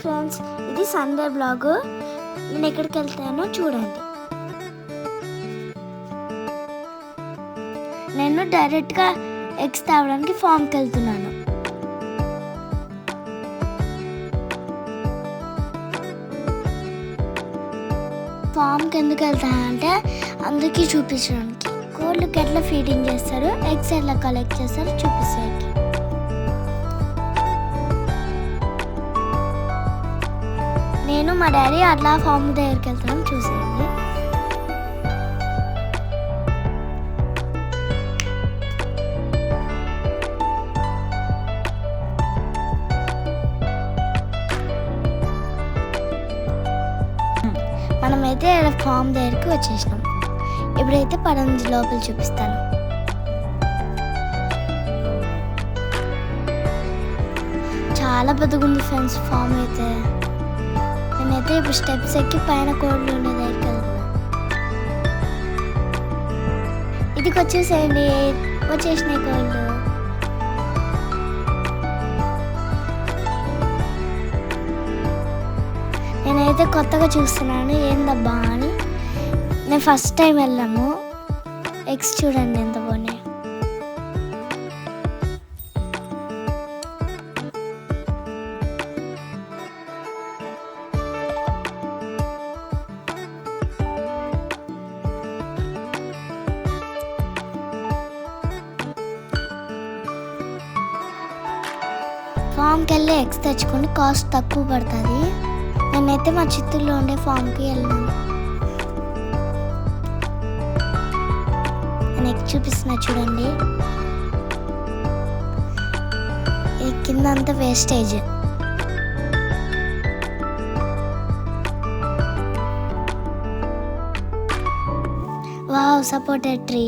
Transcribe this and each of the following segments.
Friends, ఇది Sunday blog. నేను ఎక్కడికి వెళ్తానో చూడండి. నేను డైరెక్ట్గా ఎగ్స్ తేవడానికి ఫామ్కి వెళ్తున్నాను. ఫామ్కి ఎందుకు వెళ్తానంటే అందరికీ చూపించడానికి. కోళ్ళకి ఎట్లా ఫీడింగ్ చేస్తారు, ఎగ్స్ ఎట్లా కలెక్ట్ చేస్తారు చూపిస్తానికి. నేను మా డాడీ అట్లా ఫామ్ దగ్గరికి వెళ్తాను, చూసేయండి. మనమైతే ఫామ్ దగ్గరికి వచ్చేసినాం. ఇప్పుడైతే పదంది లోపల చూపిస్తాను. చాలా పెద్దగా ఉంది ఫ్రెండ్స్ ఫామ్ అయితే. నేనైతే ఇప్పుడు స్టెప్స్ ఎక్కి పైన కోళ్ళు ఉండే దగ్గరికి వెళ్తున్నా. ఇదికి వచ్చేసేయండి, వచ్చేసినాయి కోళ్ళు. నేనైతే కొత్తగా చూస్తున్నాను ఏందబ్బా అని. నేను ఫస్ట్ టైం వెళ్ళాను. ఎగ్స్ చూడండి ఎంత బాగున్నాయి. ఫామ్కి వెళ్ళి ఎగ్స్ తెచ్చుకొని కాస్ట్ తక్కువ పడుతుంది. నేనైతే మా చిత్తూరులో ఉండే ఫామ్కి వెళ్ళాను. నేను ఎగ్ చూపిస్తున్నా చూడండి. ఈ కింద అంతా వేస్టేజ్. Wow, supported tree.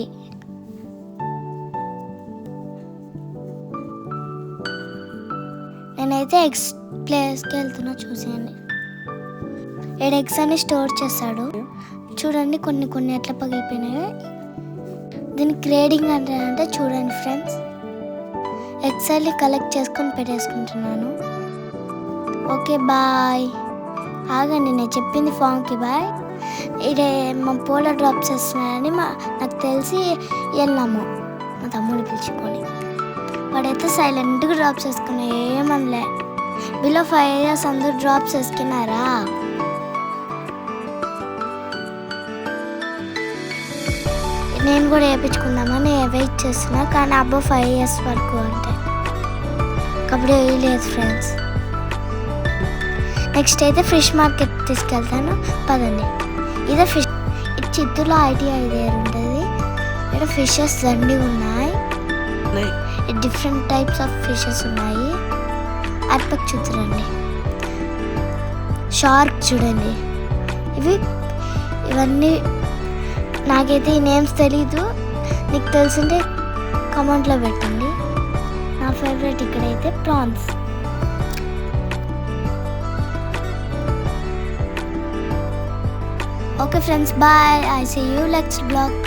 నేనైతే ఎగ్స్ ప్లేస్కి వెళ్తున్నా, చూసేయండి. 7 ఎగ్స్ అని స్టోర్ చేస్తాడు. చూడండి కొన్ని కొన్ని ఎట్లా పగిలిపోయినాయి. దీన్ని గ్రేడింగ్ అంటే చూడండి ఫ్రెండ్స్. ఎగ్స్ అన్ని కలెక్ట్ చేసుకొని పెట్టేసుకుంటున్నాను. Okay bye. ఆగండి, నేను చెప్పింది ఫామ్కి బాయ్. ఇదే మా పోలో డ్రాప్ చేస్తున్నారని నాకు తెలిసి వెళ్ళాము మా తమ్ముడు పిలుచుకొని. వాడైతే సైలెంట్గా డ్రాప్ చేసుకున్నా, ఏమనలే. బిలో 5 years అందరూ డ్రాప్ చేసుకున్నారా. నేను కూడా వేయించుకుందామని వెయిట్ చేస్తున్నా, కానీ అబ్బో 5 years వరకు అంటే కబడ్డీ వేయలేదు ఫ్రెండ్స్. నెక్స్ట్ అయితే ఫిష్ మార్కెట్ తీసుకెళ్తాను, పదండి. ఇదే ఫిష్. ఇది చిత్తూరులో ITI దగ్గర ఉంటుంది. ఇక్కడ ఫిషెస్ దండి ఉన్నాయి. డిఫరెంట్ టైప్స్ ఆఫ్ ఫిషెస్ ఉన్నాయి. అర్పక్ చూడండి, షార్క్ చూడండి. ఇవన్నీ నాకైతే ఈ నేమ్స్ తెలీదు. నీకు తెలుసుంటే కామెంట్లో పెట్టండి. నా ఫేవరెట్ ఇక్కడైతే prawns. Okay friends, bye. I see you next blog.